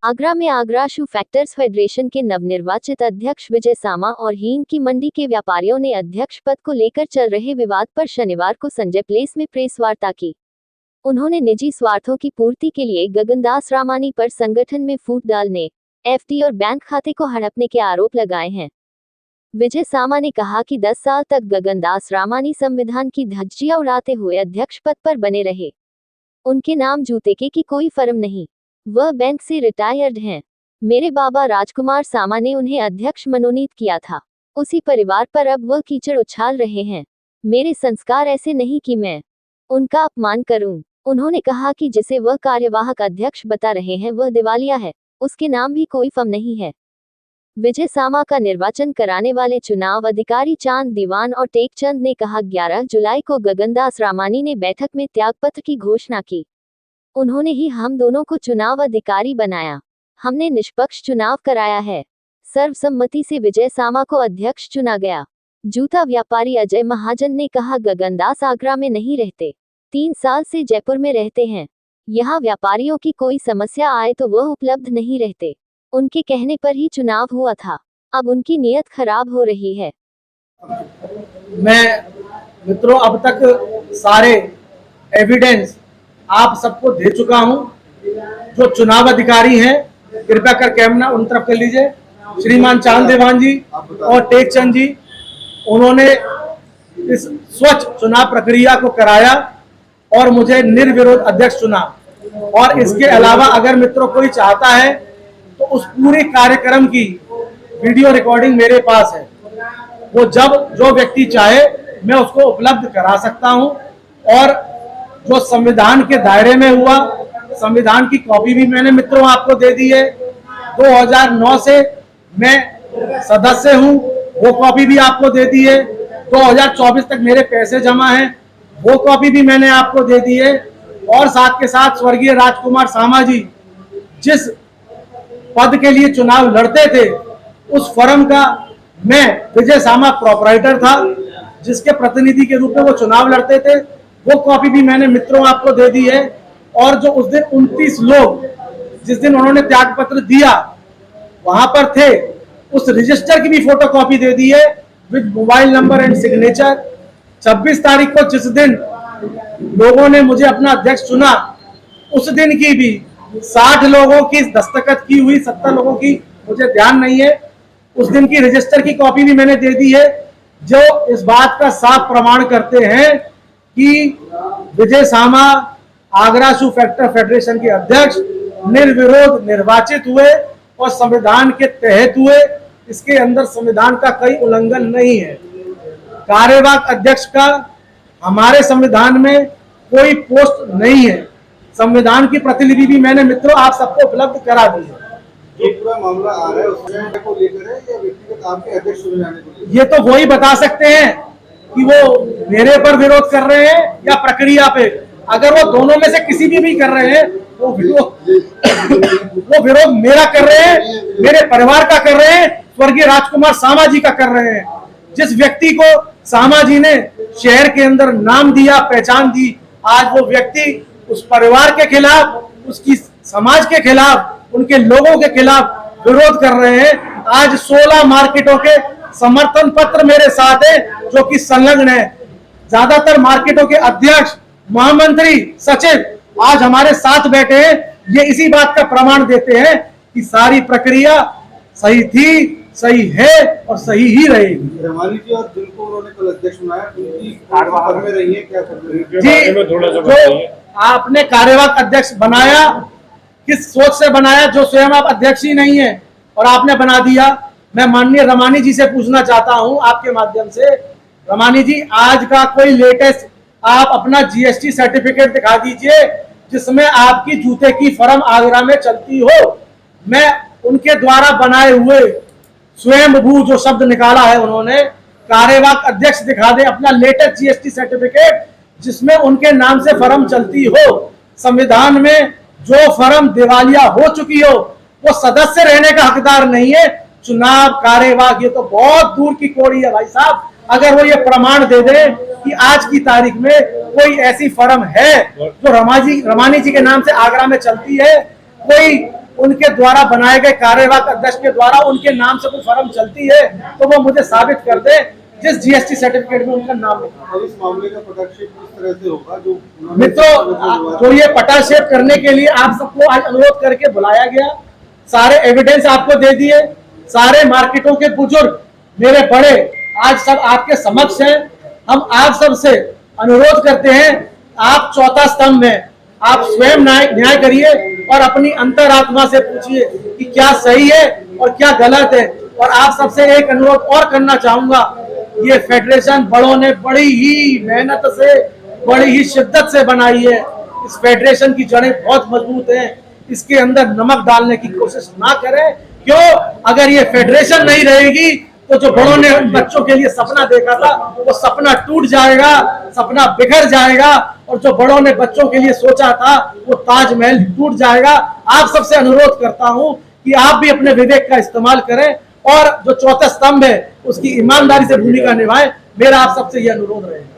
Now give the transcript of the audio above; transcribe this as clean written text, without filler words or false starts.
आगरा में आगरा शू factors federation के नवनिर्वाचित अध्यक्ष विजय सामा और हींग की मंडी के व्यापारियों ने अध्यक्ष पद को लेकर चल रहे विवाद पर शनिवार को संजय प्लेस में प्रेस वार्ता की। उन्होंने निजी स्वार्थों की पूर्ति के लिए गगनदास रामानी पर संगठन में फूट डालने, एफडी और बैंक खाते को हड़पने के आरोप लगाए हैं। विजय सामा ने कहा कि 10 साल तक गगनदास रामानी संविधान की धज्जियां उड़ाते हुए अध्यक्ष पद पर बने रहे। उनके नाम जूते की कोई फर्म नहीं, वह बैंक से रिटायर्ड हैं। मेरे बाबा राजकुमार सामा ने उन्हें अध्यक्ष मनोनीत किया था। उसी परिवार पर अब वह कीचड़ उछाल रहे हैं। मेरे संस्कार ऐसे नहीं कि मैं उनका अपमान करूं। उन्होंने कहा कि जिसे वह कार्यवाहक अध्यक्ष बता रहे हैं वह दिवालिया है, उसके नाम भी कोई फर्म नहीं है। विजय सामा का निर्वाचन कराने वाले चुनाव अधिकारी चांद दीवान और टेकचंद ने कहा 11 जुलाई को गगनदास रामानी ने बैठक में त्यागपत्र की घोषणा की। उन्होंने ही हम दोनों को चुनाव अधिकारी बनाया। हमने निष्पक्ष चुनाव कराया है। सर्वसम्मति से विजय सामा को अध्यक्ष चुना गया। जूता व्यापारी अजय महाजन ने कहा गगनदास आगरा में नहीं रहते, 3 साल से जयपुर में रहते हैं। यहाँ व्यापारियों की कोई समस्या आए तो वह उपलब्ध नहीं रहते। उनके कहने पर ही चुनाव हुआ था, अब उनकी नीयत खराब हो रही है। मैं मित्रों अब तक सारे एविडेंस आप सबको दे चुका हूं। जो चुनाव अधिकारी हैं कृपया कर कैमरा उन तरफ कर लीजिए। श्रीमान चांद देवान जी और टेकचंद जी, उन्होंने इस स्वच्छ चुनाव प्रक्रिया को कराया और मुझे निर्विरोध अध्यक्ष चुना। और इसके अलावा अगर मित्रों कोई चाहता है तो उस पूरे कार्यक्रम की वीडियो रिकॉर्डिंग मेरे पास है। वो जब जो व्यक्ति चाहे मैं उसको उपलब्ध करा सकता हूं। और जो संविधान के दायरे में हुआ, संविधान की कॉपी भी मैंने मित्रों आपको दे दी है। 2009 से मैं सदस्य हूं, वो कॉपी भी आपको दे दी है। 2024 तक मेरे पैसे जमा हैं, वो कॉपी भी मैंने आपको दे दी है। और साथ के साथ स्वर्गीय राजकुमार सामा जी जिस पद के लिए चुनाव लड़ते थे उस फर्म का मैं विजय सामा प्रोपराइटर था, जिसके प्रतिनिधि के रूप में वो चुनाव लड़ते थे। वो कॉपी भी मैंने मित्रों आपको दे दी है। और जो उस दिन 29 लोग जिस दिन उन्होंने त्याग पत्र दिया वहां पर थे, उस रजिस्टर की भी फोटो कॉपी दे दी है with mobile number and signature. 26 तारीख को जिस दिन लोगों ने मुझे अपना अध्यक्ष चुना, उस दिन की भी 60 लोगों की दस्तखत की हुई, 70 लोगों की मुझे ध्यान नहीं है, उस दिन की रजिस्टर की कॉपी भी मैंने दे दी है, जो इस बात का साफ प्रमाण करते हैं कि विजय सामा आगरा शू फैक्टर फेडरेशन के अध्यक्ष निर्विरोध निर्वाचित हुए और संविधान के तहत हुए। इसके अंदर संविधान का कोई उल्लंघन नहीं है। कार्यवाहक अध्यक्ष का हमारे संविधान में कोई पोस्ट नहीं है। संविधान की प्रतिलिपि भी मैंने मित्रों आप सबको उपलब्ध करा दी है। जो पूरा मामला आ रहा है उसमें को लेकर है या व्यक्तिगत आपके अध्यक्ष चुने जाने को, ये तो वही बता सकते हैं कि वो मेरे पर विरोध कर रहे हैं या प्रक्रिया पे। अगर वो दोनों में से किसी भी कर रहे हैं वो विरोध मेरा कर रहे हैं, मेरे परिवार का कर रहे हैं, स्वर्गीय राजकुमार सामा जी का कर रहे हैं। जिस व्यक्ति को सामा जी ने शहर के अंदर नाम दिया, पहचान दी, आज वो व्यक्ति उस परिवार के खिलाफ, उसकी समाज के खिलाफ, उनके लोगों के खिलाफ विरोध कर रहे हैं। आज 16 मार्केटों के समर्थन पत्र मेरे साथ है जो कि संलग्न है। ज्यादातर मार्केटों के अध्यक्ष, महामंत्री, सचिव आज हमारे साथ बैठे हैं। ये इसी बात का प्रमाण देते हैं कि सारी प्रक्रिया सही थी, सही है और सही ही रहेगी। रमानी जी और जिनको उन्होंने कल अध्यक्ष बनाया उनकी कार्यवाहक में रही है, क्या कर रही है जी? जो आपने कार्यवाहक अध्यक्ष बनाया, किस सोच से बनाया? जो स्वयं आप अध्यक्ष ही नहीं है और आपने बना दिया। मैं माननीय रमानी जी से पूछना चाहता हूं आपके माध्यम से, रमानी जी आज का कोई लेटेस्ट आप अपना जीएसटी सर्टिफिकेट दिखा दीजिए जिसमें आपकी जूते की फर्म आगरा में चलती हो। मैं उनके द्वारा बनाए हुए स्वयंभू जो शब्द निकाला है उन्होंने, कार्यवाहक अध्यक्ष दिखा दे अपना लेटेस्ट जीएसटी सर्टिफिकेट जिसमें उनके नाम से फर्म चलती हो। संविधान में जो फर्म दिवालिया हो चुकी हो वो सदस्य रहने का हकदार नहीं है। चुनाव कार्यवाहक ये तो बहुत दूर की कौड़ी है भाई साहब। अगर वो ये प्रमाण दे दे कि आज की तारीख में कोई ऐसी फर्म है जो रमानी जी के नाम से आगरा में चलती है, कोई उनके द्वारा बनाए गए कार्यवाहक अध्यक्ष के द्वारा उनके नाम से कोई फर्म चलती है तो वो मुझे साबित कर दे जिस जीएसटी सर्टिफिकेट में उनका नाम लिखा। अब इस मामले का पटाक्षेप किस तरह से होगा? जो मित्रों, जो ये पटाक्षेप करने के लिए आप सबको आज अनुरोध करके बुलाया गया, सारे एविडेंस आपको दे दिए, सारे मार्केटों के बुजुर्ग मेरे बड़े आज सब आपके समक्ष हैं। हम आप सबसे अनुरोध करते हैं, आप चौथा स्तंभ में आप स्वयं न्याय करिए और अपनी अंतरात्मा से पूछिए कि क्या सही है और क्या गलत है। और आप सबसे एक अनुरोध और करना चाहूंगा, ये फेडरेशन बड़ों ने बड़ी ही मेहनत से, बड़ी ही शिद्दत से बनाई है। इस फेडरेशन की जड़ें बहुत मजबूत हैं, इसके अंदर नमक डालने की कोशिश ना करें। क्यों? अगर ये फेडरेशन नहीं रहेगी तो जो बड़ों ने बच्चों के लिए सपना देखा था वो सपना टूट जाएगा, सपना बिखर जाएगा, और जो बड़ों ने बच्चों के लिए सोचा था वो ताजमहल टूट जाएगा। आप सबसे अनुरोध करता हूं कि आप भी अपने विवेक का इस्तेमाल करें और जो चौथा स्तंभ है उसकी ईमानदारी से भूमिका निभाएं। मेरा आप सबसे यह अनुरोध रहेगा।